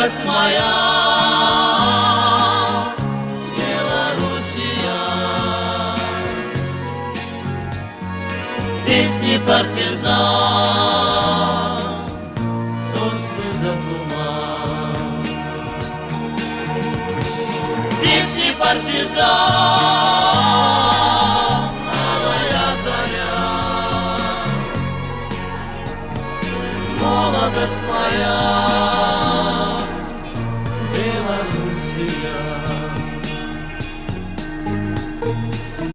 Молодость моя, Белоруссия, песни партизан, сосны да туман. Песни партизан, алая заря, молодость моя.